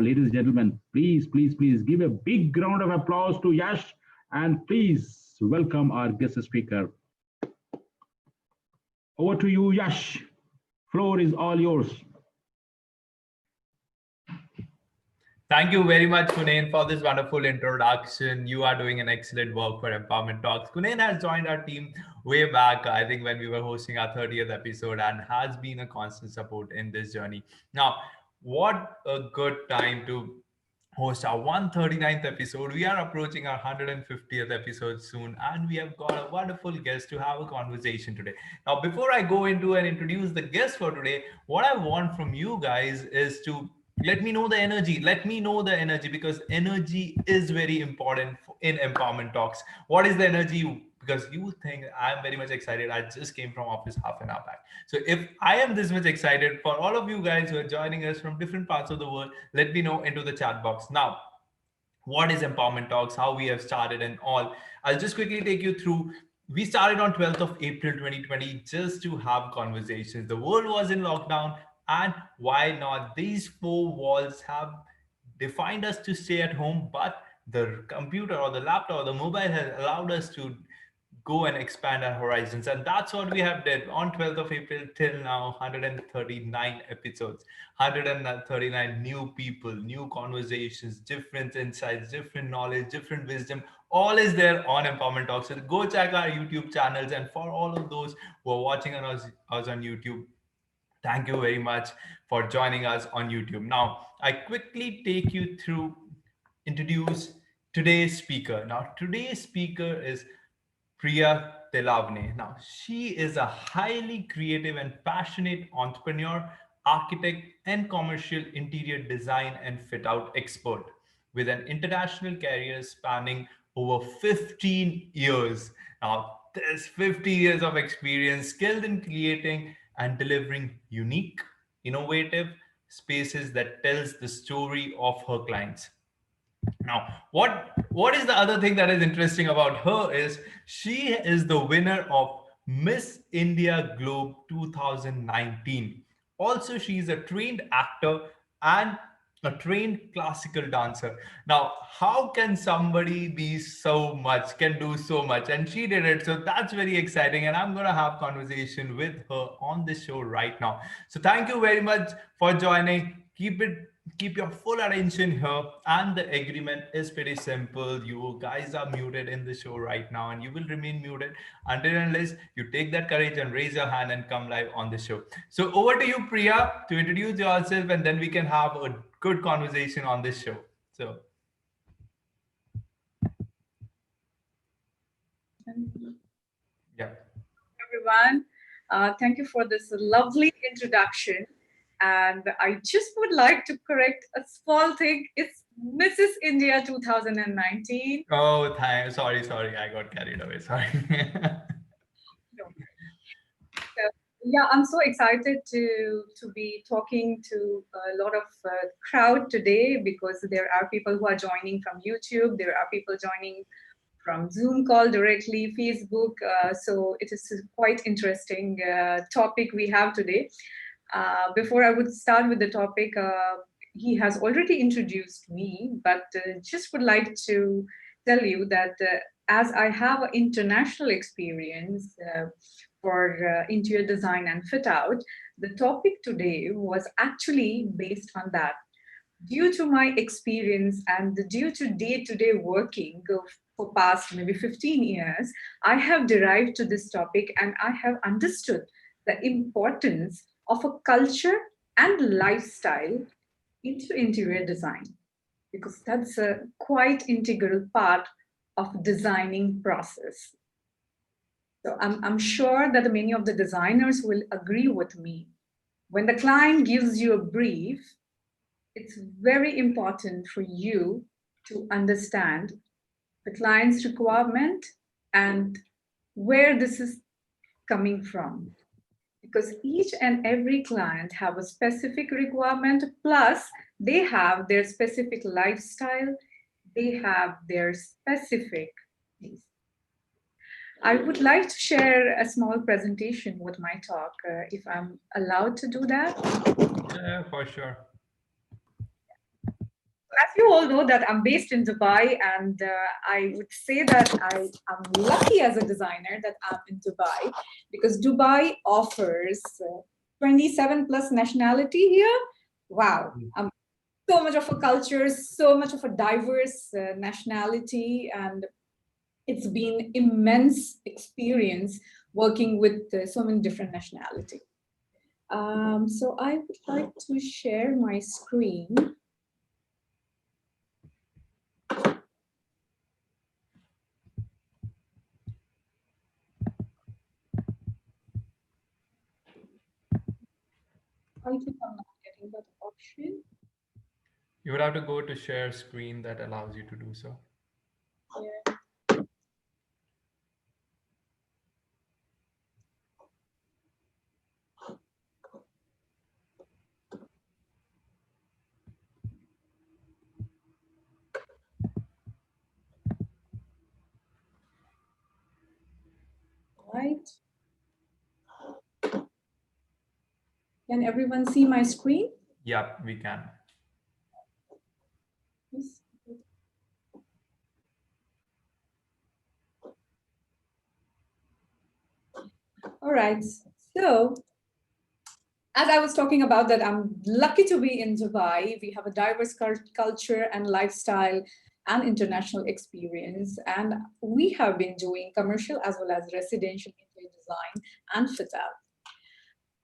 ladies and gentlemen, please give a big round of applause to Yash, and please welcome our guest speaker. Over to you, Yash. Floor is all yours. Thank you very much, Kunain, for this wonderful introduction. You are doing an excellent work for Empowerment Talks. Kunain has joined our team way back, I think, when we were hosting our 30th episode, and has been a constant support in this journey. Now, what a good time to host our 139th episode. We are approaching our 150th episode soon, and we have got a wonderful guest to have a conversation today. Now, before I go into and introduce the guest for today, what I want from you guys is to let me know the energy. Let me know the energy, because energy is very important in empowerment talks. What is the energy? Because you think I'm very much excited. I just came from office half an hour back. So if I am this much excited, for all of you guys who are joining us from different parts of the world, let me know into the chat box. Now, what is empowerment talks, how we have started and all. I'll just quickly take you through. We started on 12th of April 2020 just to have conversations. The world was in lockdown, and why not? These four walls have defined us to stay at home, but the computer or the laptop or the mobile has allowed us to go and expand our horizons, and that's what we have did on 12th of April till now. 139 episodes, 139 new people, new conversations, different insights, different knowledge, different wisdom, all is there on Empowerment Talks. So go check our YouTube channels, and for all of those who are watching us on YouTube, thank you very much for joining us on YouTube. Now, I quickly take you through, introduce today's speaker. Now, today's speaker is Priya Telavvane. Now, she is a highly creative and passionate entrepreneur, architect, and commercial interior design and fit out expert with an international career spanning over 15 years. Now, there's 50 years of experience, skilled in creating and delivering unique, innovative spaces that tells the story of her clients. Now, what is the other thing that is interesting about her is she is the winner of Miss India Globe 2019. Also, she is a trained actor and a trained classical dancer. Now, how can somebody be so much, can do so much? And she did it. So that's very exciting. And I'm going to have conversation with her on this show right now. So thank you very much for joining. Keep your full attention here, and the agreement is pretty simple. You guys are muted in the show right now, and you will remain muted until and unless you take that courage and raise your hand and come live on the show. So over to you, Priya, to introduce yourself, and then we can have a good conversation on this show. So yeah. Everyone. Thank you for this lovely introduction. And I just would like to correct a small thing. It's Mrs. India 2019. Oh, thanks. Sorry. I got carried away. Sorry. No. So, yeah, I'm so excited to be talking to a lot of crowd today, because there are people who are joining from YouTube. There are people joining from Zoom call directly, Facebook. So it is a quite interesting topic we have today. Before I would start with the topic, he has already introduced me, but just would like to tell you that as I have an international experience for interior design and fit out, the topic today was actually based on that. Due to my experience and due to day-to-day working for past maybe 15 years, I have derived to this topic, and I have understood the importance of a culture and lifestyle into interior design, because that's a quite integral part of designing process. So I'm sure that many of the designers will agree with me. When the client gives you a brief, it's very important for you to understand the client's requirement and where this is coming from, because each and every client have a specific requirement, plus they have their specific lifestyle, they have their specific needs. I would like to share a small presentation with my talk, if I'm allowed to do that. Yeah, for sure. as you all know that I'm based in Dubai, and I would say that I am lucky as a designer that I'm in Dubai, because Dubai offers 27 plus nationality here. Wow. So much of a culture, so much of a diverse nationality, and it's been immense experience working with so many different nationality. So I would like to share my screen. I think I'm not getting that option. You would have to go to share screen that allows you to do so. Yeah. Right. Can everyone see my screen? Yep, we can. Yes. All right. So, as I was talking about that, I'm lucky to be in Dubai. We have a diverse culture and lifestyle and international experience. And we have been doing commercial as well as residential interior design and fit out.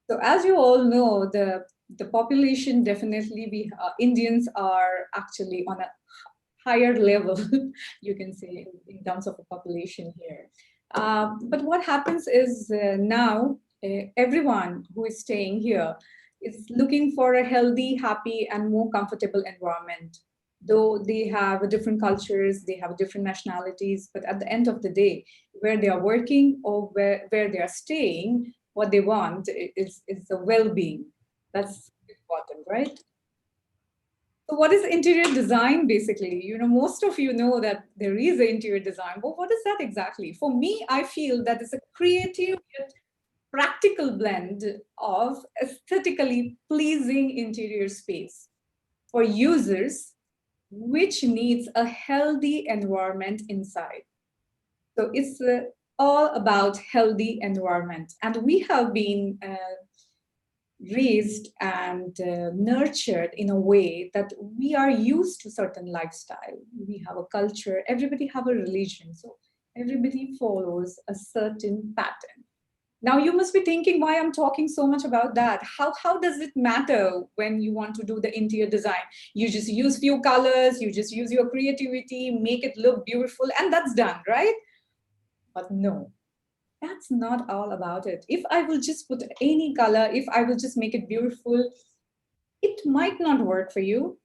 So as you all know, the population definitely, we Indians are actually on a higher level, you can say, in terms of the population here. But what happens is now everyone who is staying here is looking for a healthy, happy, and more comfortable environment. Though they have different cultures, they have different nationalities, but at the end of the day, where they are working or where they are staying, what they want is the well-being. That's important, right? So what is interior design basically? You know, most of you know that there is an interior design, but what is that exactly? For me, I feel that it's a creative yet practical blend of aesthetically pleasing interior space for users, which needs a healthy environment inside. So it's all about healthy environment. And we have been raised and nurtured in a way that we are used to certain lifestyle. We have a culture, everybody have a religion, so everybody follows a certain pattern. Now you must be thinking why I'm talking so much about that. How does it matter when you want to do the interior design? You just use few colors, you just use your creativity, make it look beautiful, and that's done, right? But no, that's not all about it. If I will just put any color, if I will just make it beautiful, it might not work for you.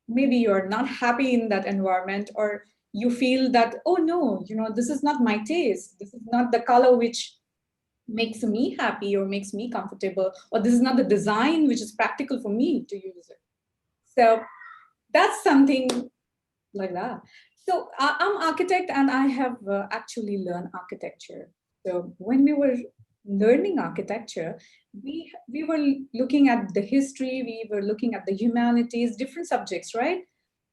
Maybe you're not happy in that environment, or you feel that, oh no, you know, this is not my taste. This is not the color which makes me happy or makes me comfortable, or this is not the design which is practical for me to use it. So that's something like that. So I'm architect, and I have actually learned architecture. So when we were learning architecture, we were looking at the history, we were looking at the humanities, different subjects, right?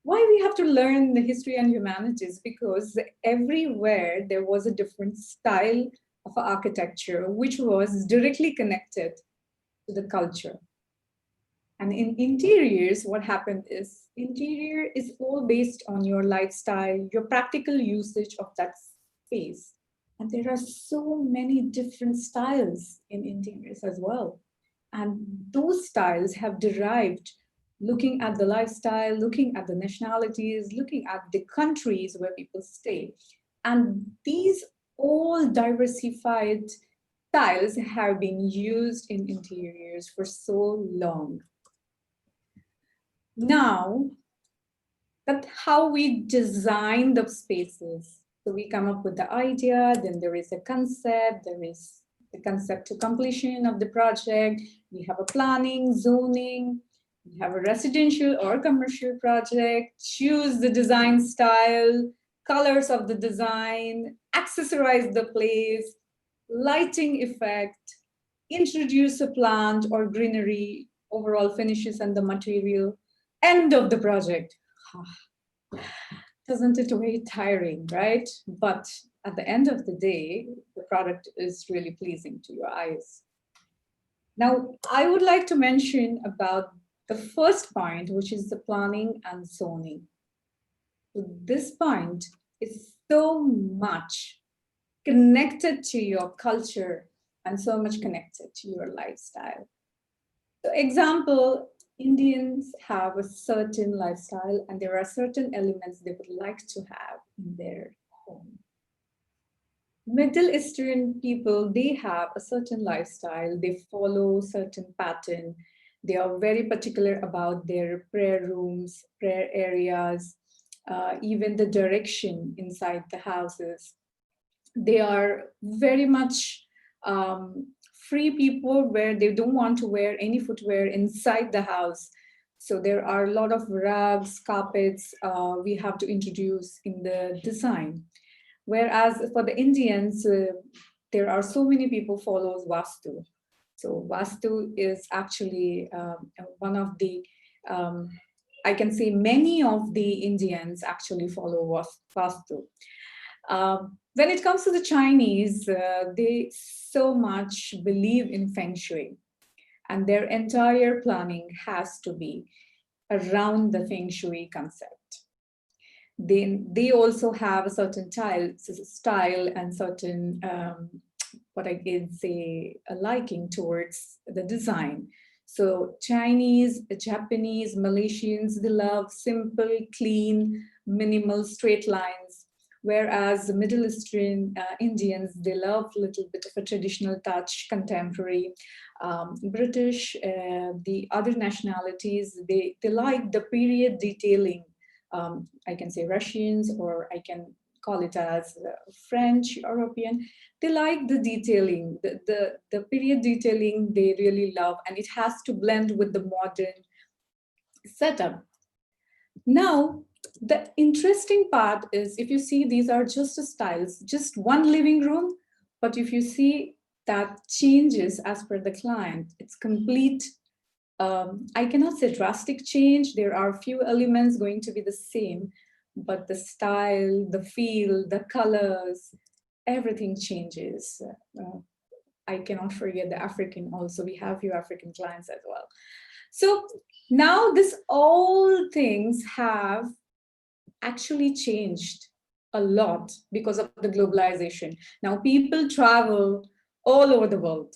Why we have to learn the history and humanities? Because everywhere there was a different style of architecture, which was directly connected to the culture. And in interiors, what happened is interior is all based on your lifestyle, your practical usage of that space. And there are so many different styles in interiors as well. And those styles have derived looking at the lifestyle, looking at the nationalities, looking at the countries where people stay. And these all diversified styles have been used in interiors for so long. Now, that how we design the spaces. So we come up with the idea, then there is a concept, there is the concept to completion of the project. We have a planning, zoning, we have a residential or commercial project, choose the design style, colors of the design, accessorize the place, lighting effect, introduce a plant or greenery, overall finishes and the material, end of the project. Doesn't it very tiring, right? But at the end of the day, the product is really pleasing to your eyes. Now, I would like to mention about the first point, which is the planning and zoning. So this point is so much connected to your culture and so much connected to your lifestyle. So example, Indians have a certain lifestyle and there are certain elements they would like to have in their home. Middle Eastern people, they have a certain lifestyle, they follow certain pattern, they are very particular about their prayer rooms, prayer areas, even the direction inside the houses. They are very much free people where they don't want to wear any footwear inside the house. So there are a lot of rugs, carpets we have to introduce in the design. Whereas for the Indians, there are so many people follows Vastu. So Vastu is actually one of the, I can say many of the Indians actually follow Vastu. When it comes to the Chinese, they so much believe in Feng Shui, and their entire planning has to be around the Feng Shui concept. They also have a certain style and certain, what I can say, a liking towards the design. So Chinese, Japanese, Malaysians, they love simple, clean, minimal, straight lines. Whereas the Middle Eastern Indians, they love a little bit of a traditional touch, contemporary. British, the other nationalities, they like the period detailing. I can say Russians, or I can call it as French, European. They like the detailing, the period detailing they really love, and it has to blend with the modern setup. Now, the interesting part is if you see these are just styles, just one living room, but if you see that changes as per the client, it's complete. I cannot say drastic change. There are few elements going to be the same, but the style, the feel, the colors, everything changes. I cannot forget the African also. We have few African clients as well. So now this all things have actually changed a lot because of the globalization. Now people travel all over the world,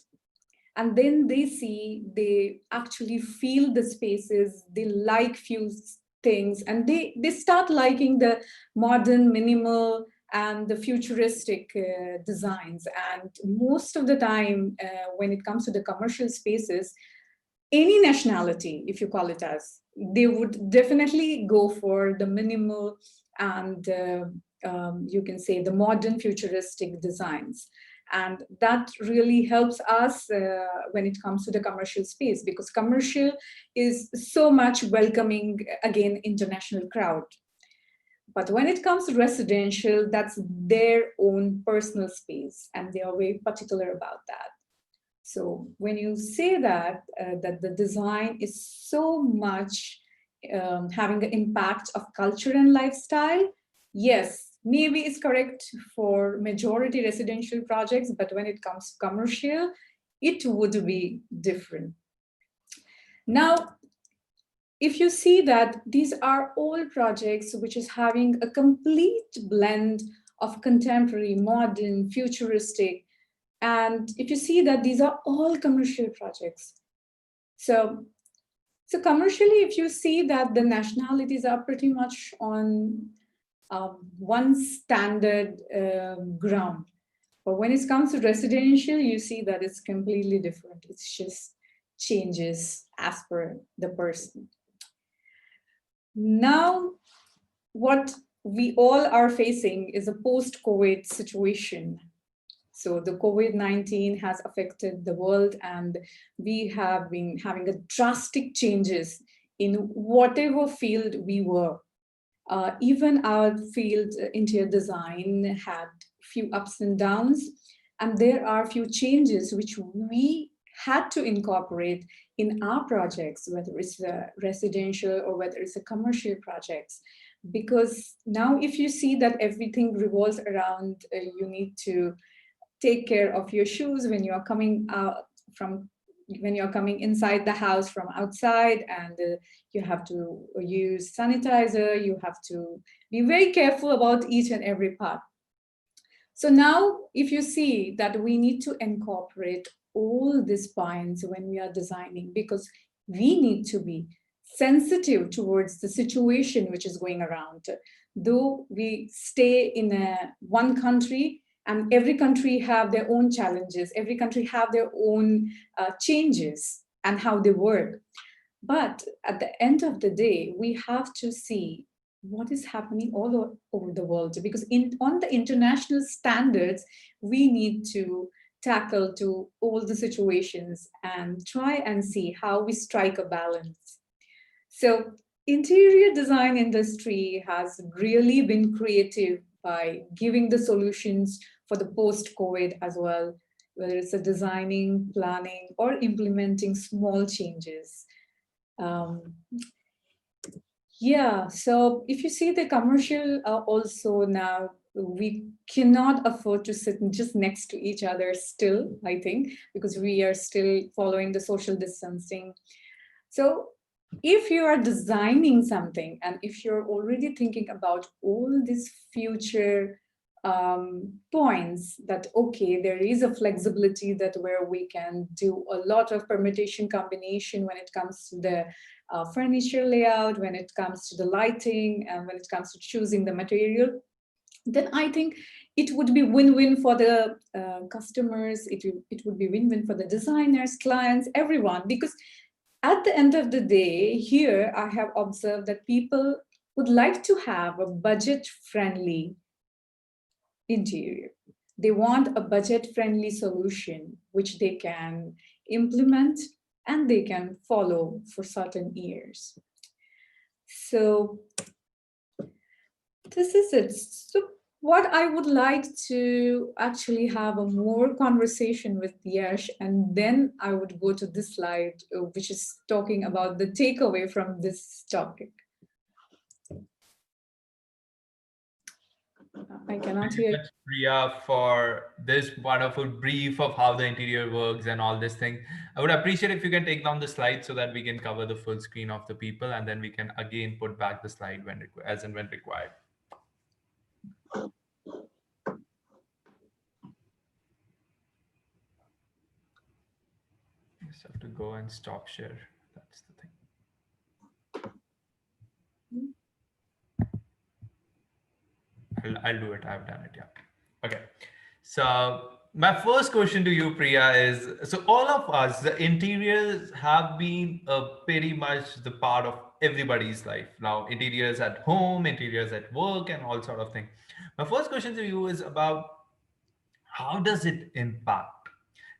and then they actually feel the spaces, they like few things, and they start liking the modern, minimal, and the futuristic designs. And most of the time, when it comes to the commercial spaces, any nationality, if you call it as, they would definitely go for the minimal and you can say the modern futuristic designs. And that really helps us when it comes to the commercial space, because commercial is so much welcoming, again, international crowd. But when it comes to residential, that's their own personal space, and they are very particular about that. So when you say that, that the design is so much having an impact of culture and lifestyle, yes, maybe it's correct for majority residential projects, but when it comes to commercial, it would be different. Now, if you see that these are all projects which is having a complete blend of contemporary, modern, futuristic, and if you see that these are all commercial projects. So commercially, if you see that the nationalities are pretty much on one standard ground. But when it comes to residential, you see that it's completely different. It's just changes as per the person. Now, what we all are facing is a post-COVID situation. So the COVID-19 has affected the world, and we have been having a drastic changes in whatever field we were. Even our field, interior design, had few ups and downs, and there are few changes which we had to incorporate in our projects, whether it's a residential or whether it's a commercial projects. Because now if you see that everything revolves around, you need to take care of your shoes when you are coming out from, when you're coming inside the house from outside, and you have to use sanitizer, you have to be very careful about each and every part. So now if you see that we need to incorporate all these points when we are designing, because we need to be sensitive towards the situation which is going around. Though we stay in one country, and every country have their own challenges, every country have their own changes and how they work. But at the end of the day, we have to see what is happening all over the world, because on the international standards, we need to tackle to all the situations and try and see how we strike a balance. So interior design industry has really been creative by giving the solutions for the post-COVID as well, whether it's a designing, planning, or implementing small changes. Um, yeah, so if you see the commercial also now, we cannot afford to sit just next to each other still, I think, because we are still following the social distancing. So if you are designing something and if you're already thinking about all these future points, that okay, there is a flexibility that where we can do a lot of permutation combination when it comes to the furniture layout, when it comes to the lighting, and when it comes to choosing the material, then I think it would be win-win for the customers, it would be win-win for the designers, clients, everyone, because at the end of the day, here I have observed that people would like to have a budget-friendly interior. They want a budget-friendly solution which they can implement and they can follow for certain years. So this is it. So what I would like to actually have a more conversation with Yash, and then I would go to this slide, which is talking about the takeaway from this topic. I cannot hear. Thank you, Priya, for this wonderful brief of how the interior works and all this thing. I would appreciate if you can take down the slide so that we can cover the full screen of the people, and then we can again put back the slide when as and when required. Just have to go and stop share. That's the thing. I'll do it. I've done it. Yeah. Okay. So my first question to you, Priya, is so all of us, the interiors have been pretty much the part of everybody's life. Now, interiors at home, interiors at work, and all sort of thing. My first question to you is about how does it impact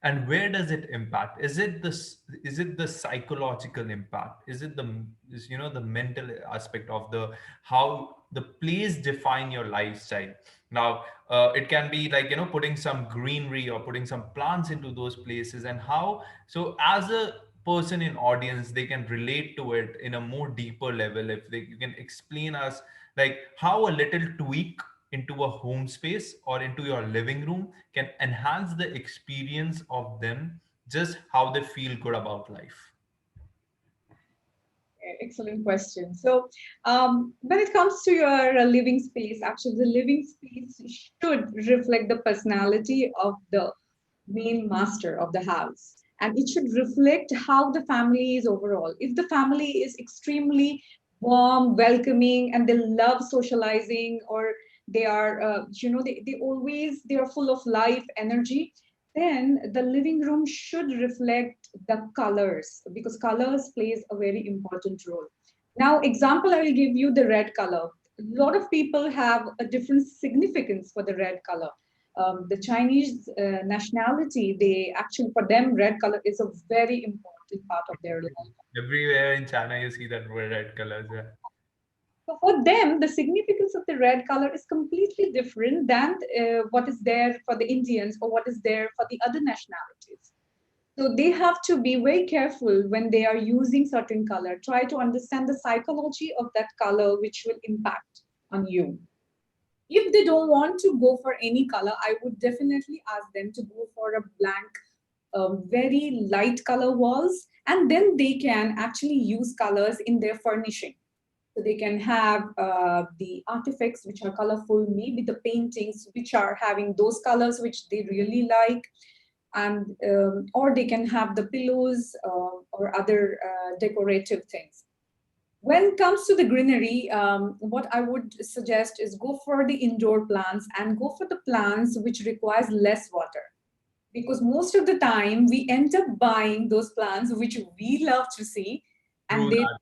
and where does it impact? Is it the psychological impact? Is it the mental aspect of the how the place define your lifestyle? Now it can be like putting some greenery or putting some plants into those places, and how so as a person in audience they can relate to it in a more deeper level. If you can explain us like how a little tweak into a home space or into your living room can enhance the experience of them, just how they feel good about life. Excellent question. So when it comes to your living space, actually the living space should reflect the personality of the main master of the house. And it should reflect how the family is overall. If the family is extremely warm, welcoming, and they love socializing, or they are, they are full of life, energy, then the living room should reflect the colors, because colors plays a very important role. Now, example, I will give you the red color. A lot of people have a different significance for the red color. The Chinese nationality, they actually, for them, red color is a very important part of their life. Everywhere in China, you see that red colors. Yeah. So for them, the significance of the red color is completely different than what is there for the Indians or what is there for the other nationalities. So they have to be very careful when they are using certain color. Try to understand the psychology of that color, which will impact on you. If they don't want to go for any color, I would definitely ask them to go for a blank, very light color walls, and then they can actually use colors in their furnishing. So they can have the artifacts which are colorful, maybe the paintings which are having those colors which they really like, and or they can have the pillows or other decorative things. When it comes to the greenery, what I would suggest is go for the indoor plants and go for the plants which requires less water, because most of the time we end up buying those plants which we love to see, and True they that.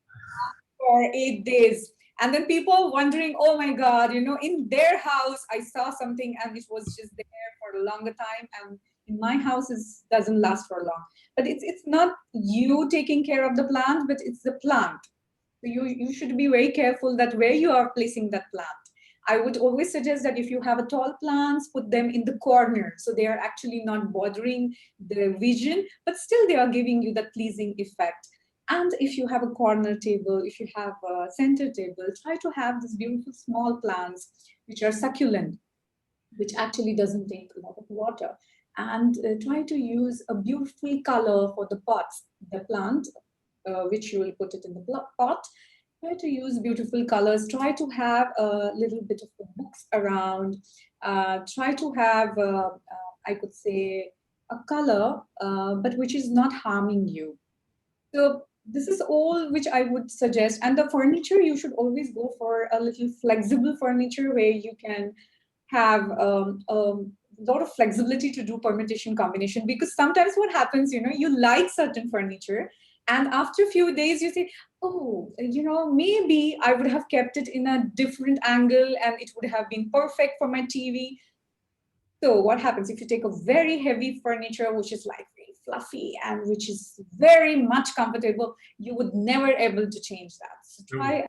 for 8 days. And then people are wondering, oh my God, in their house, I saw something and it was just there for a longer time. And in my house, it doesn't last for long. But it's not you taking care of the plant, but it's the plant. So you should be very careful that where you are placing that plant. I would always suggest that if you have a tall plants, put them in the corner. So they are actually not bothering the vision, but still they are giving you that pleasing effect. And if you have a corner table, if you have a center table, try to have these beautiful small plants which are succulent, which actually doesn't take a lot of water. And try to use a beautiful color for the pots, the plant, which you will put it in the pot. Try to use beautiful colors. Try to have a little bit of books around. Try to have, I could say, a color, but which is not harming you. So this is all which I would suggest. And the furniture, you should always go for a little flexible furniture where you can have a lot of flexibility to do permutation combination. Because sometimes what happens, you like certain furniture, and after a few days you say, oh, maybe I would have kept it in a different angle and it would have been perfect for my TV. So what happens if you take a very heavy furniture, which is like very fluffy and which is very much comfortable, you would never able to change that. So True. try,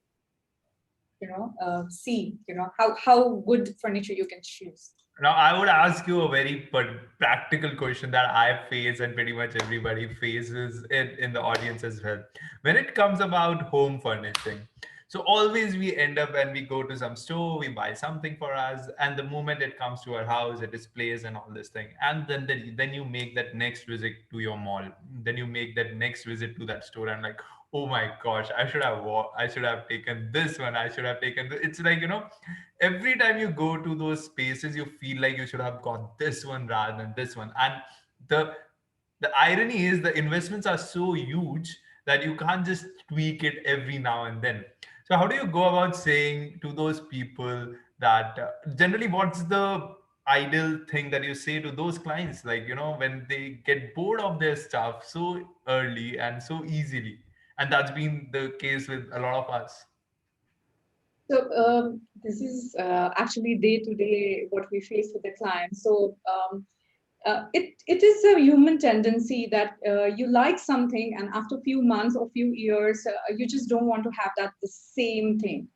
see, how good furniture you can choose. Now, I would ask you a very practical question that I face and pretty much everybody faces it in the audience as well. When it comes about home furnishing, so always we end up when we go to some store, we buy something for us, and the moment it comes to our house, it displays and all this thing. And then you make that next visit to your mall. Then you make that next visit to that store, and like, oh my gosh, I should have taken this one. I should have taken this. It's like, every time you go to those spaces you feel like you should have got this one rather than this one, and the the irony is the investments are so huge that you can't just tweak it every now and then. So how do you go about saying to those people that generally what's the ideal thing that you say to those clients, like, when they get bored of their stuff so early and so easily, and that's been the case with a lot of us. So this is actually day to day what we face with the clients. So it is a human tendency that you like something, and after a few months or few years, you just don't want to have that the same thing,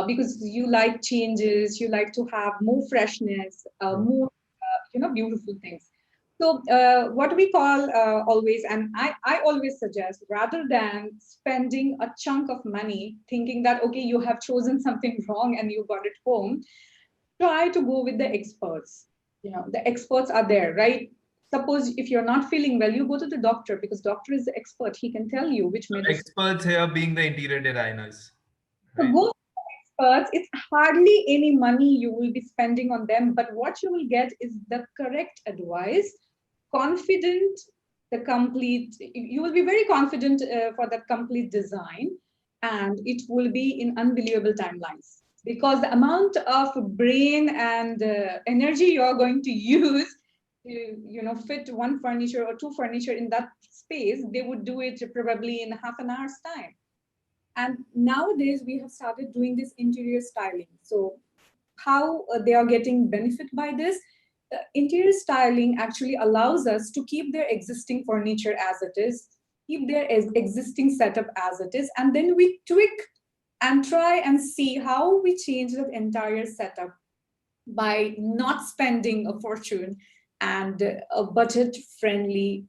because you like changes, you like to have more freshness, more beautiful things. So what we call always, and I always suggest, rather than spending a chunk of money thinking that, okay, you have chosen something wrong and you got it home, try to go with the experts. The experts are there, right? Suppose if you're not feeling well, you go to the doctor, because doctor is the expert. He can tell you which So medicine. experts here being the interior designers, So right? go to the experts. It's hardly any money you will be spending on them, but what you will get is the correct advice, confident, the complete, you will be very confident for that complete design, and it will be in unbelievable timelines, because the amount of brain and energy you are going to use to fit one furniture or two furniture in that space, they would do it probably in half an hour's time. And nowadays we have started doing this interior styling. So how they are getting benefit by this? The interior styling actually allows us to keep their existing furniture as it is, keep their existing setup as it is, and then we tweak and try and see how we change that entire setup by not spending a fortune, and a budget friendly,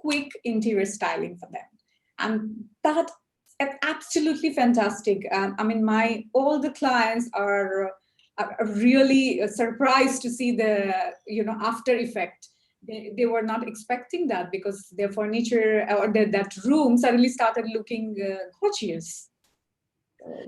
quick interior styling for them. And that's absolutely fantastic. I mean, all the clients are really surprised to see the after effect. They were not expecting that because their furniture or that room suddenly started looking gorgeous.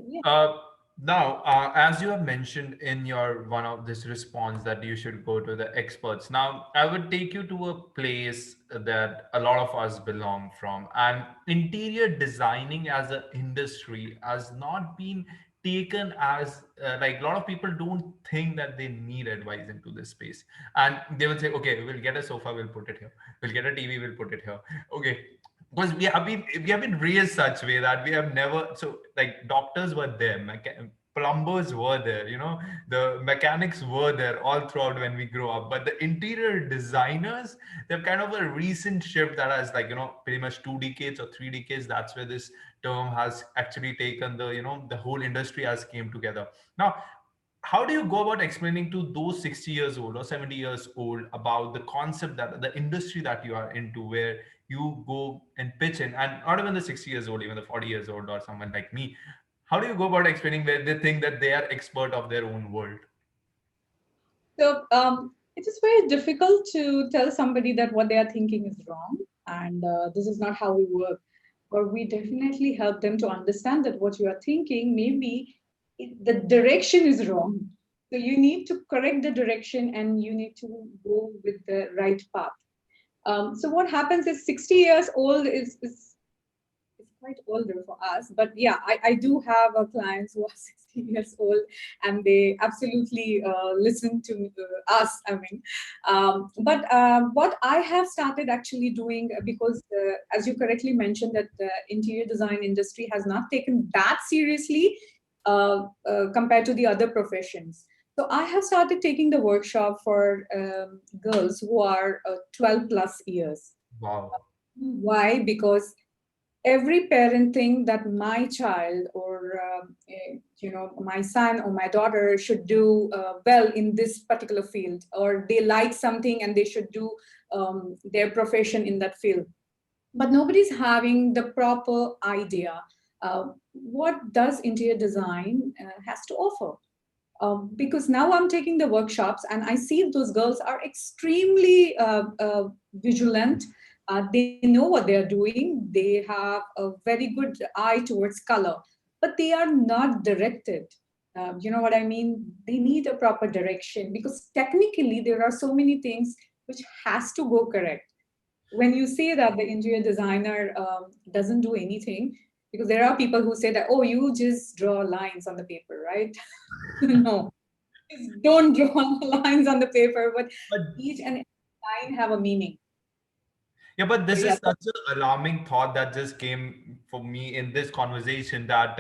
Yeah. Now, as you have mentioned in your one of this response that you should go to the experts. Now, I would take you to a place that a lot of us belong from, and interior designing as an industry has not been taken as like a lot of people don't think that they need advice into this space, and they will say, okay, we'll get a sofa, we'll put it here, we'll get a TV, we'll put it here. Okay, because we have been raised such way that we have never, so like doctors were there, plumbers were there, the mechanics were there all throughout when we grow up, but the interior designers, they're kind of a recent shift that has like pretty much 2 decades or 3 decades. That's where this term has actually taken the whole industry has came together. Now, how do you go about explaining to those 60 years old or 70 years old about the concept that the industry that you are into, where you go and pitch in, and not even the 60 years old, even the 40 years old or someone like me, how do you go about explaining where they think that they are expert of their own world? So it is very difficult to tell somebody that what they are thinking is wrong, and this is not how we work. But we definitely help them to understand that what you are thinking, maybe the direction is wrong. So you need to correct the direction, and you need to go with the right path. So what happens is 60 years old is quite older for us, but yeah, I do have clients who are 60 years old, and they absolutely listen to us. I mean, but what I have started actually doing, because as you correctly mentioned, that the interior design industry has not taken that seriously compared to the other professions. So I have started taking the workshop for girls who are 12 plus years. Wow. Why? Because every parent think that my child or my son or my daughter should do well in this particular field, or they like something and they should do their profession in that field, but nobody's having the proper idea what does interior design has to offer. Because now I'm taking the workshops and I see those girls are extremely vigilant. They know what they are doing. They have a very good eye towards color, but they are not directed. You know what I mean? They need a proper direction, because technically there are so many things which has to go correct. When you say that the interior designer doesn't do anything, because there are people who say that, oh, you just draw lines on the paper, right? No, just don't draw lines on the paper, but But each and every line have a meaning. yeah, but So this yeah, is such an alarming thought that just came for me in this conversation that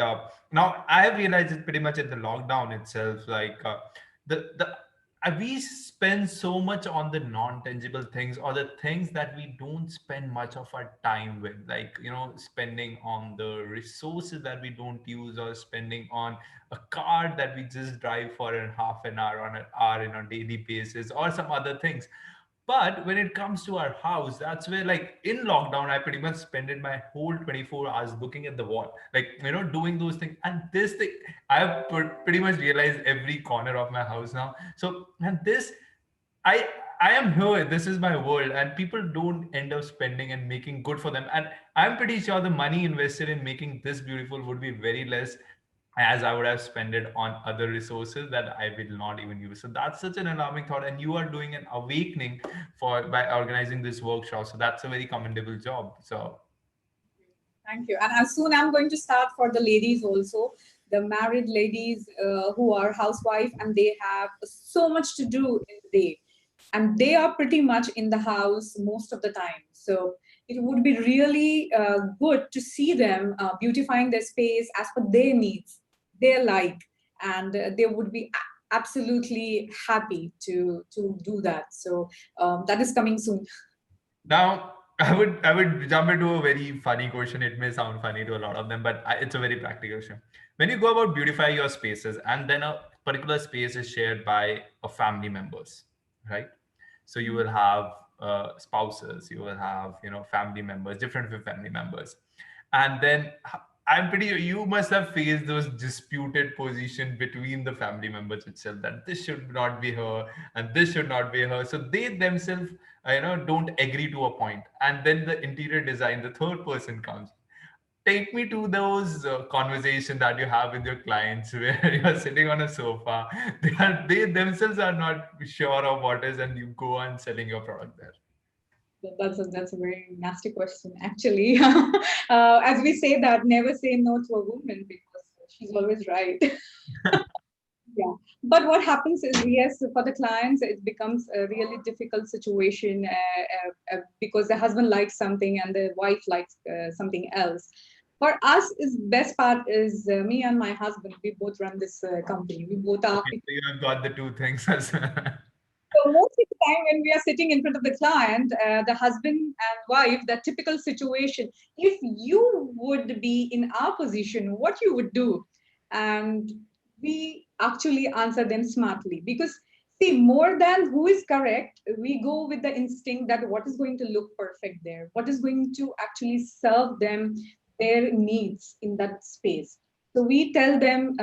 now I have realized it pretty much in the lockdown itself. Like the we spend so much on the non-tangible things, or the things that we don't spend much of our time with, like spending on the resources that we don't use, or spending on a car that we just drive for a half an hour on an hour in a daily basis, or some other things. But when it comes to our house, that's where, like in lockdown, I pretty much spent my whole 24 hours looking at the wall, like, doing those things. And this thing, I have pretty much realized every corner of my house now. So, and this, I, I am here. This is my world, and people don't end up spending and making good for them. And I'm pretty sure the money invested in making this beautiful would be very less, as I would have spent it on other resources that I will not even use. So that's such an alarming thought. And you are doing an awakening for by organizing this workshop. So that's a very commendable job. So thank you. And as soon I'm going to start for the ladies also, the married ladies who are housewife, and they have so much to do in the day, and they are pretty much in the house most of the time. So it would be really good to see them beautifying their space as per their needs, their like, and they would be absolutely happy to do that. So that is coming soon. now I would jump into a very funny question. It may sound funny to a lot of them, but it's a very practical question. When you go about beautify your spaces, and then a particular space is shared by a family members, right? So you will have spouses, you will have, family members, different family members. And then I'm pretty, you must have faced those disputed position between the family members itself, that this should not be her and this should not be her. So they themselves, don't agree to a point. And then the interior design, the third person comes. Take me to those conversations that you have with your clients where you're sitting on a sofa. They themselves are not sure of what is, and you go on selling your product there. That's a very nasty question, actually. As we say that, never say no to a woman because she's always right. Yeah, but what happens is, yes, for the clients, it becomes a really difficult situation because the husband likes something and the wife likes something else. For us, is best part is me and my husband. We both run this company. We both are. Okay, so you have got the two things as well. So most of the time when we are sitting in front of the client, the husband and wife, that typical situation, if you would be in our position, what you would do? And we actually answer them smartly because see, more than who is correct, we go with the instinct that what is going to look perfect there, what is going to actually serve them their needs in that space. So we tell them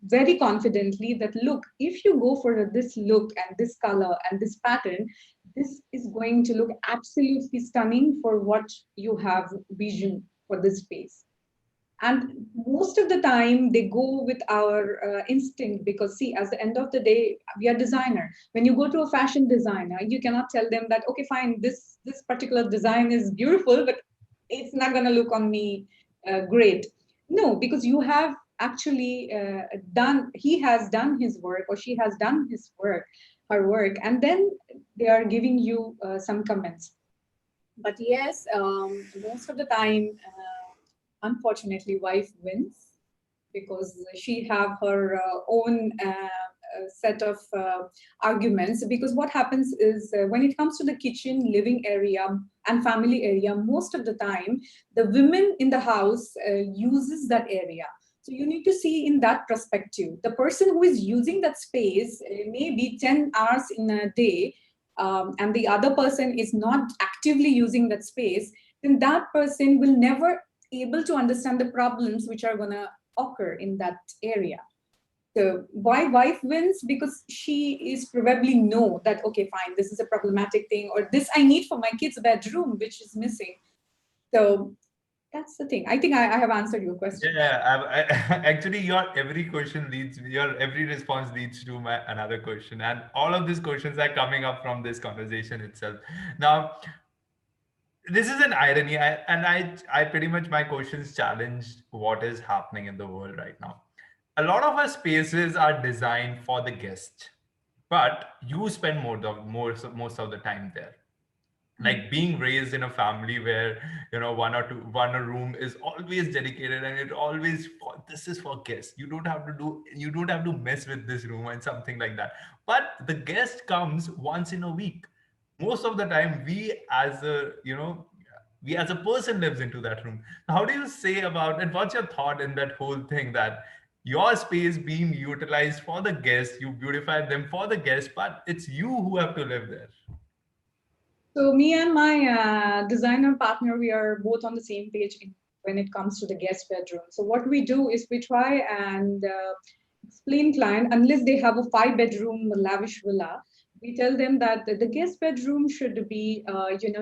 very confidently that, look, if you go for this look and this color and this pattern, this is going to look absolutely stunning for what you have vision for this space. And most of the time they go with our instinct because see, at the end of the day, we are designer. When you go to a fashion designer, you cannot tell them that, okay, fine, this particular design is beautiful, but it's not going to look on me great. No, because you have actually he has done his work or she has done her work, and then they are giving you some comments. But yes, most of the time, unfortunately, wife wins because she have her own set of arguments. Because what happens is when it comes to the kitchen, living area, and family area, most of the time the women in the house uses that area. So you need to see in that perspective. The person who is using that space maybe 10 hours in a day, and the other person is not actively using that space, then that person will never able to understand the problems which are going to occur in that area. So why wife wins? Because she is probably know that, okay, fine, this is a problematic thing, or this I need for my kid's bedroom, which is missing. So that's the thing. I think I have answered your question. Yeah, actually, your every response leads to my another question, and all of these questions are coming up from this conversation itself. Now, this is an irony, I pretty much my questions challenged what is happening in the world right now. A lot of our spaces are designed for the guest, but you spend most of the time there. Like being raised in a family where one room is always dedicated, and it always this is for guests, you don't have to mess with this room and something like that. But the guest comes once in a week. Most of the time we as a person lives into that room. How do you say about, and what's your thought in that whole thing, that your space being utilized for the guests, you beautify them for the guests, but it's you who have to live there? So me and my designer partner, we are both on the same page when it comes to the guest bedroom. So what we do is we try and explain client, unless they have a 5-bedroom lavish villa, we tell them that the guest bedroom should be,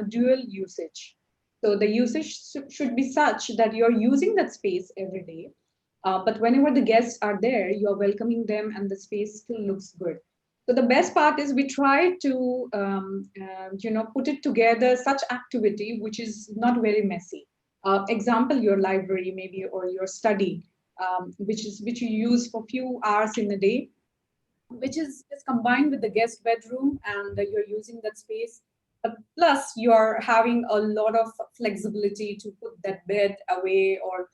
dual usage. So the usage should be such that you're using that space every day. But whenever the guests are there, you're welcoming them and the space still looks good. So the best part is we try to, put it together such activity which is not very messy. Example, your library maybe, or your study, which you use for few hours in a day, which is combined with the guest bedroom, and you're using that space. Plus, you're having a lot of flexibility to put that bed away, or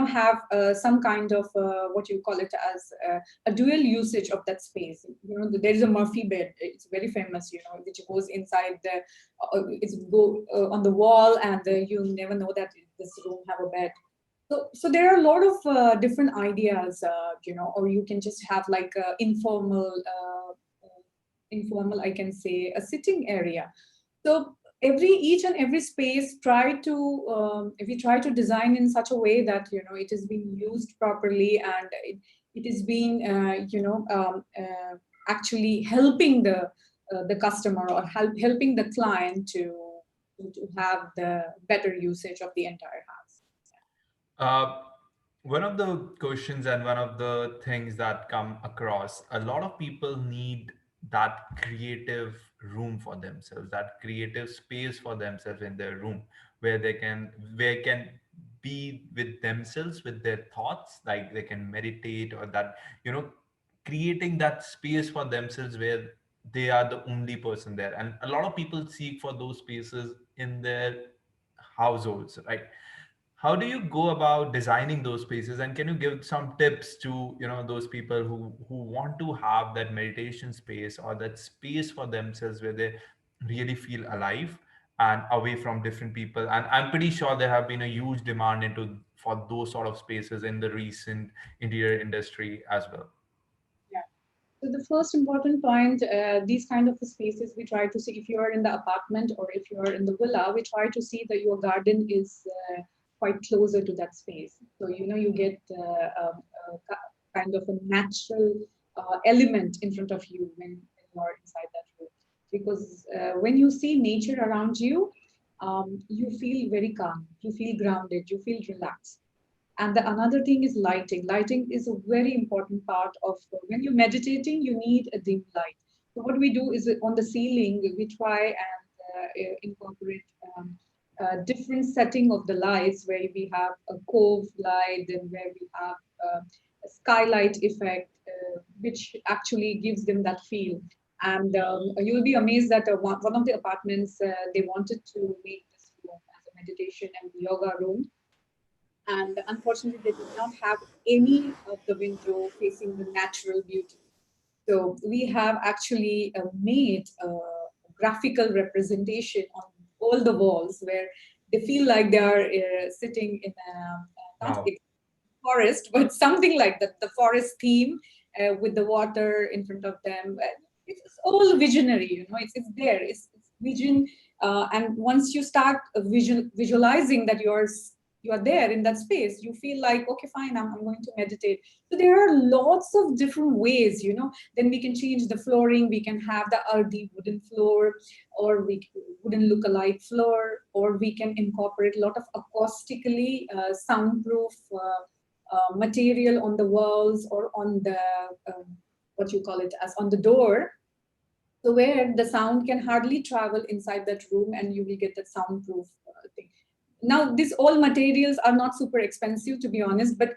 have some kind of what you call it as a dual usage of that space. There is a Murphy bed. It's very famous, which goes inside the, it's go on the wall, and you never know that this room have a bed. So there are a lot of different ideas, or you can just have like a informal, I can say, a sitting area. So each and every space if we try to design in such a way that it is being used properly, and it is being actually helping the customer, or helping the client to have the better usage of the entire house. Uh, One of the questions and one of the things that come across, a lot of people need that creative room for themselves, that creative space for themselves in their room, where they can be with themselves, with their thoughts, like they can meditate, or that, you know, creating that space for themselves where they are the only person there. And a lot of people seek for those spaces in their households, right? How do you go about designing those spaces, and can you give some tips to, those people who want to have that meditation space or that space for themselves where they really feel alive and away from different people? And I'm pretty sure there have been a huge demand into for those sort of spaces in the recent interior industry as well. Yeah. So the first important point, these kind of spaces, we try to see, if you are in the apartment or if you are in the villa, we try to see that your garden is quite closer to that space. So you get kind of a natural element in front of you when you are inside that room. Because when you see nature around you, you feel very calm, you feel grounded, you feel relaxed. And the another thing is lighting. Lighting is a very important part of when you're meditating, you need a dim light. So what we do is on the ceiling, we try and incorporate different setting of the lights, where we have a cove light, and where we have a skylight effect, which actually gives them that feel. And you'll be amazed that one of the apartments, they wanted to make this room as a meditation and yoga room, and unfortunately they did not have any of the window facing the natural beauty. So we have actually made a graphical representation on all the walls, where they feel like they are sitting in not Wow. a forest, but something like that, the forest theme, with the water in front of them. It's all visionary, it's there, it's vision. And once you start visualizing that you are there in that space, you feel like, okay, fine, I'm going to meditate. So there are lots of different ways, then we can change the flooring, we can have the earthy wooden floor, or wooden look-alike floor, or we can incorporate a lot of acoustically soundproof material on the walls, or on the what you call it as on the door, so where the sound can hardly travel inside that room, and you will get that soundproof thing. Now these all materials are not super expensive, to be honest, but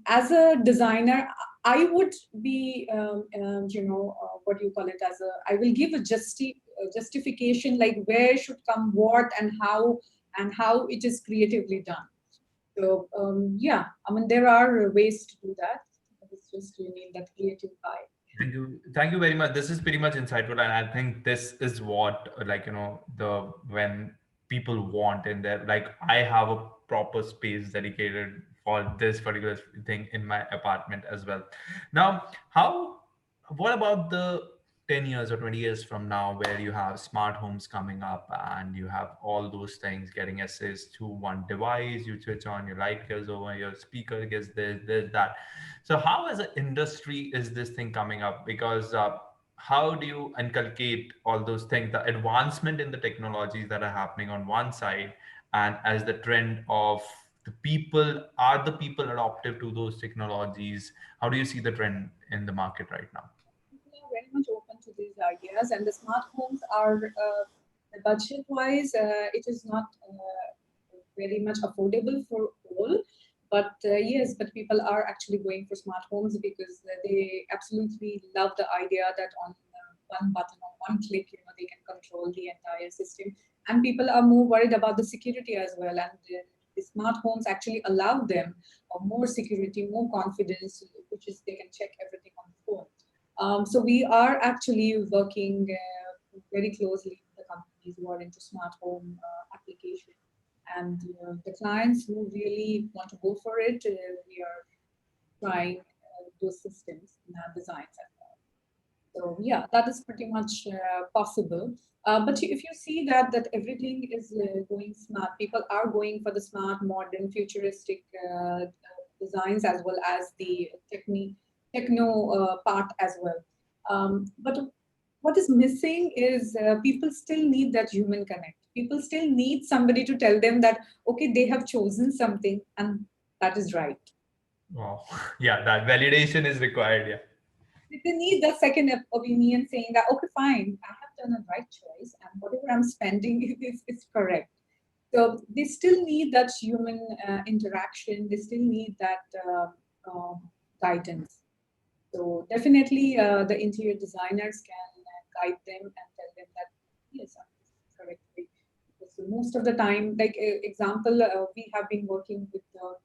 as a designer, I would be what do you call it as a I will give a justification, like where should come what, and how it is creatively done. So yeah, I mean, there are ways to do that. It's just you need that creative eye. Thank you. Thank you very much. This is pretty much insightful. And I think this is what, like, when people want in there, like, I have a proper space dedicated for this particular thing in my apartment as well. Now, what about the 10 years or 20 years from now, where you have smart homes coming up and you have all those things getting access to one device, you switch on, your light goes over, your speaker gets this, that. So how as an industry is this thing coming up? Because how do you inculcate all those things, the advancement in the technologies that are happening on one side, and as the trend of the people adaptive to those technologies? How do you see the trend in the market right now? People are very much open to these ideas, and the smart homes are budget wise, it is not very much affordable for all. But yes, but people are actually going for smart homes because they absolutely love the idea that on one button or one click, they can control the entire system. And people are more worried about the security as well. And the smart homes actually allow them more security, more confidence, which is they can check everything on the phone. So we are actually working very closely with the companies who are into smart home application, and the clients who really want to go for it, we are trying those systems in our designs as well. So yeah, that is pretty much possible. But if you see that everything is going smart, people are going for the smart, modern, futuristic designs as well as the techno part as well. But what is missing is people still need that human connect. People still need somebody to tell them that okay, they have chosen something and that is right. Wow. Yeah, that validation is required. Yeah. They need that second opinion saying that okay, fine, I have done a right choice and whatever I'm spending is correct. So they still need that human interaction. They still need that guidance. So definitely, the interior designers can guide them and tell them that yes, this is the correct way. Because most of the time, like example, we have been working with the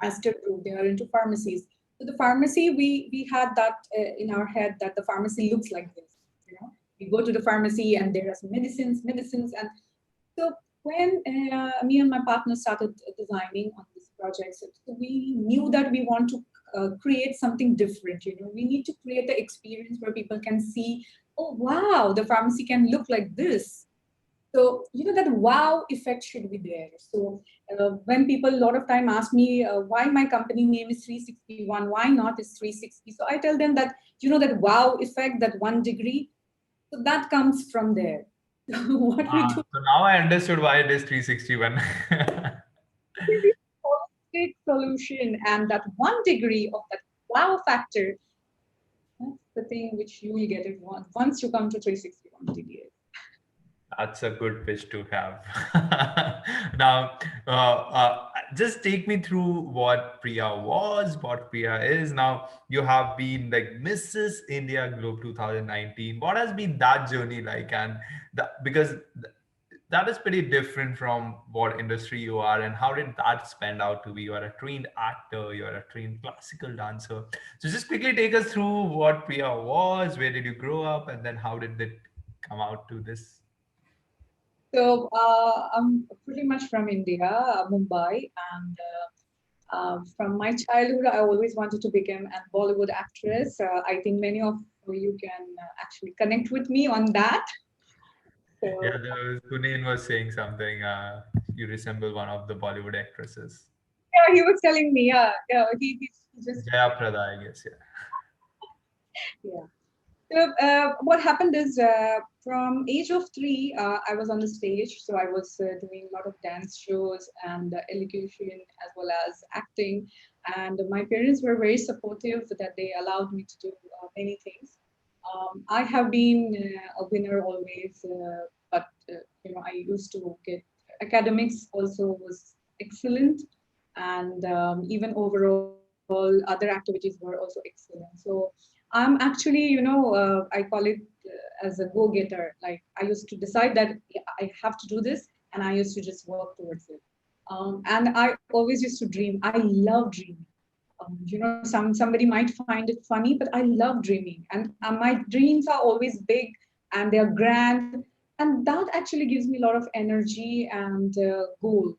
Aster Group. They are into pharmacies. So the pharmacy, we had that in our head that the pharmacy looks like this. You know, we go to the pharmacy and there are some medicines, and so when me and my partner started designing on this project, so we knew that we want to create something different. You know, we need to create the experience where people can see, oh wow, the pharmacy can look like this. So you know that wow effect should be there. So when people a lot of time ask me why my company name is 361, why not is 360? So I tell them that you know that wow effect, that 1 degree, so that comes from there. What we do So now I understood why it is 361. is holistic solution, and that 1 degree of that wow factor, that's the thing which you will get it once you come to 361 degrees. That's a good pitch to have. Now, just take me through what Priya was, what Priya is. Now, you have been like Mrs. India Globe 2019. What has been that journey like? And because that is pretty different from what industry you are, and how did that spend out to be? You are a trained actor, you are a trained classical dancer. So just quickly take us through what Priya was, where did you grow up, and then how did it come out to this? So I'm pretty much from India, Mumbai, and from my childhood, I always wanted to become a Bollywood actress. I think many of you can actually connect with me on that. Yeah, So Kunain was saying something. You resemble one of the Bollywood actresses, yeah, he was telling me, yeah, he just Jaya Prada, I guess. Yeah. yeah. So what happened is from age of 3, I was on the stage. So I was doing a lot of dance shows and elocution as well as acting. And my parents were very supportive that they allowed me to do many things. I have been a winner always, but you know I used to get academics also was excellent, and even overall other activities were also excellent. So I'm actually, you know, I call it as a go-getter. Like I used to decide that yeah, I have to do this, and I used to just work towards it. And I always used to dream. I love dreaming. You know, somebody might find it funny, but I love dreaming, and my dreams are always big and they're grand, and that actually gives me a lot of energy and goal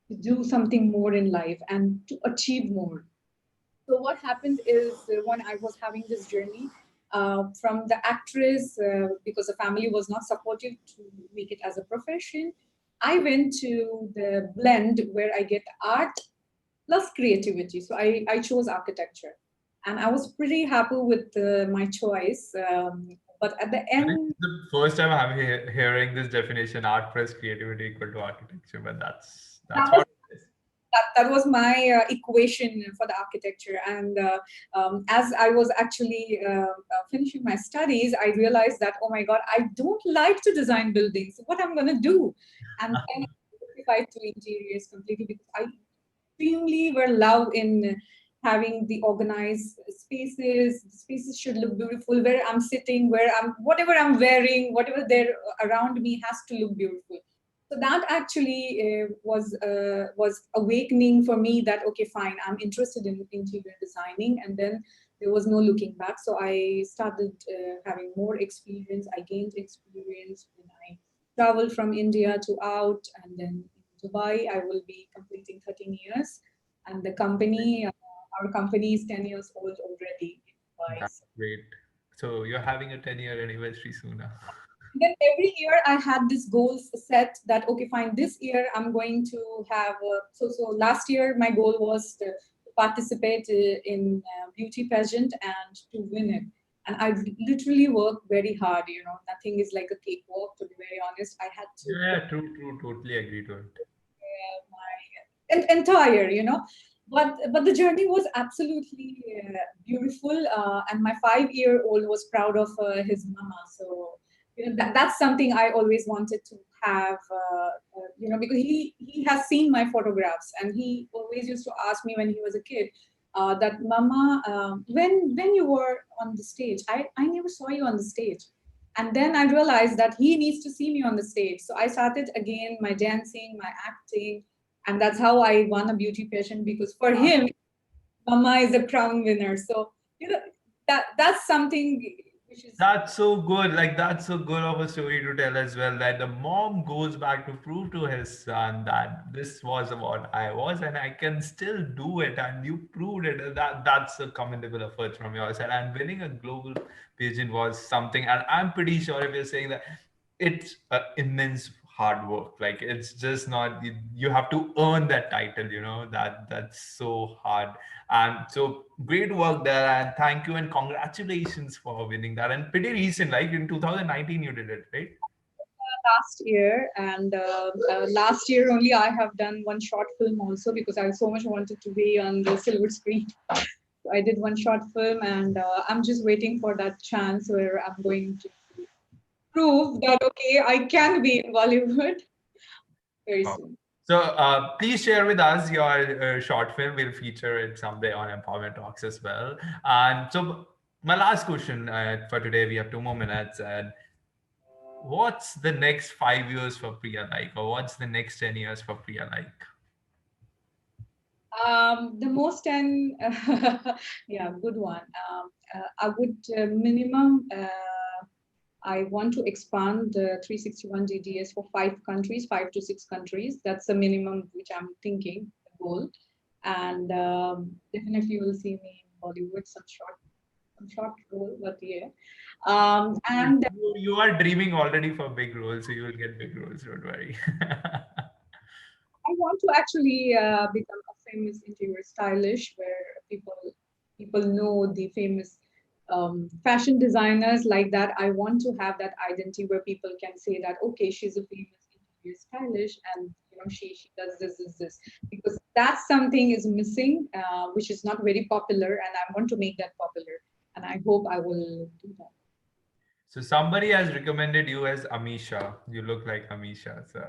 to do something more in life and to achieve more. So what happened is when I was having this journey from the actress, because the family was not supportive to make it as a profession, I went to the blend where I get art plus creativity. So I chose architecture, and I was pretty happy with my choice. But at the I think end, the first time I'm hearing this definition, art plus creativity equal to architecture, but that's that was what it is. that was my equation for the architecture. And as I was actually finishing my studies, I realized that, oh my God, I don't like to design buildings. What I'm going to do? And then I simplified to interiors completely because I extremely were love in having the organized spaces. The spaces should look beautiful. Where I'm sitting, where I'm, whatever I'm wearing, whatever there around me has to look beautiful. So that actually was awakening for me that okay, fine, I'm interested in interior designing, and then there was no looking back. So I started having more experience. I gained experience when I traveled from India to out, and then in Dubai I will be completing 13 years, and the company, our company is 10 years old already in Dubai. That's great. So you're having a 10-year anniversary soon now. Then every year I had this goals set that, okay, fine, this year I'm going to have, so last year my goal was to participate in beauty pageant and to win it. And I literally worked very hard, nothing is like a cakewalk, to be very honest. I had to Yeah, true, true. Totally agree to it. my entire, but the journey was absolutely beautiful, and my 5-year-old was proud of his mama. So that's something I always wanted to have, because he has seen my photographs, and he always used to ask me when he was a kid, that mama, when you were on the stage, I never saw you on the stage. And then I realized that he needs to see me on the stage. So I started again my dancing, my acting, and that's how I won a beauty pageant, because for him, mama is a crown winner. So that's something which is That's so good. Like that's so good of a story to tell as well. That the mom goes back to prove to his son that this was what I was, and I can still do it. And you proved it. And that's a commendable effort from your side. And winning a global pageant was something. And I'm pretty sure if you're saying that it's immense hard work. Like it's just not you have to earn that title. That's so hard. And so great work there, and thank you and congratulations for winning that. And pretty recent, like in 2019, you did it, right? last year, and last year only I have done one short film also, because I so much wanted to be on the silver screen. So I did one short film, and I'm just waiting for that chance where I'm going to prove that, okay, I can be in Bollywood very Wow. soon. So please share with us your short film. We'll feature it someday on Empowerment Talks as well. And so my last question for today, we have 2 more minutes. And what's the next 5 years for Priya like, or what's the next 10 years for Priya like? The most and yeah, good one. I would minimum. I want to expand the 361 DDS for 5 countries, 5 to 6 countries. That's the minimum which I'm thinking, the goal. And definitely you will see me in Bollywood, some short role, but yeah. And You are dreaming already for big roles, so you will get big roles. Don't worry. I want to actually become a famous interior stylish, where people know the famous fashion designers like that. I want to have that identity where people can say that, okay, she's a famous interior stylish, and she does this, because that's something is missing, which is not very popular, and I want to make that popular, and I hope I will do that. So somebody has recommended you as Amisha. You look like Amisha, so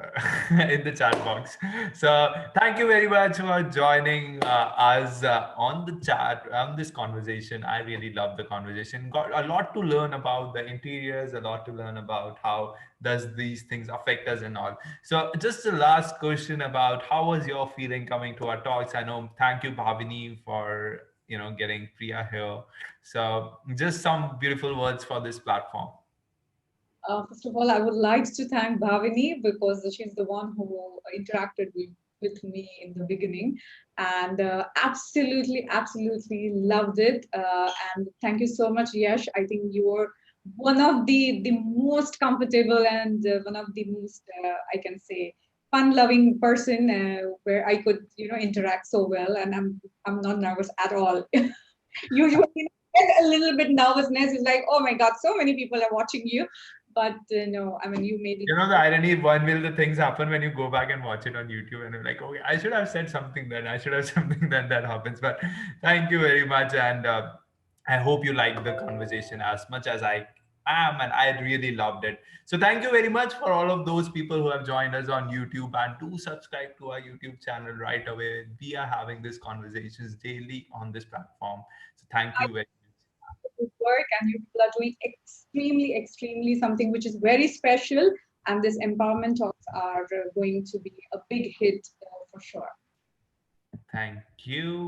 in the chat box. So thank you very much for joining us on the chat on this conversation. I really love the conversation. Got a lot to learn about the interiors, a lot to learn about how does these things affect us and all. So just the last question about how was your feeling coming to our talks? I know. Thank you, Bhavini, for getting Priya here. So just some beautiful words for this platform. First of all, I would like to thank Bhavini, because she's the one who interacted with me in the beginning, and absolutely loved it. And thank you so much, Yash. I think you were one of the most comfortable, and one of the most, I can say, fun-loving person, where I could interact so well, and I'm not nervous at all. Usually, get a little bit nervousness. It's like, oh my God, so many people are watching you. But no, I mean, you made it. The irony, one will the things happen when you go back and watch it on YouTube and you're like, okay, I should have said something then. I should have something then that happens. But thank you very much. And I hope you liked the conversation as much as I am. And I really loved it. So thank you very much for all of those people who have joined us on YouTube, and do subscribe to our YouTube channel right away. We are having these conversations daily on this platform. So thank you very much. Good work, and you people are doing extremely something which is very special. And this empowerment talks are going to be a big hit, for sure. Thank you.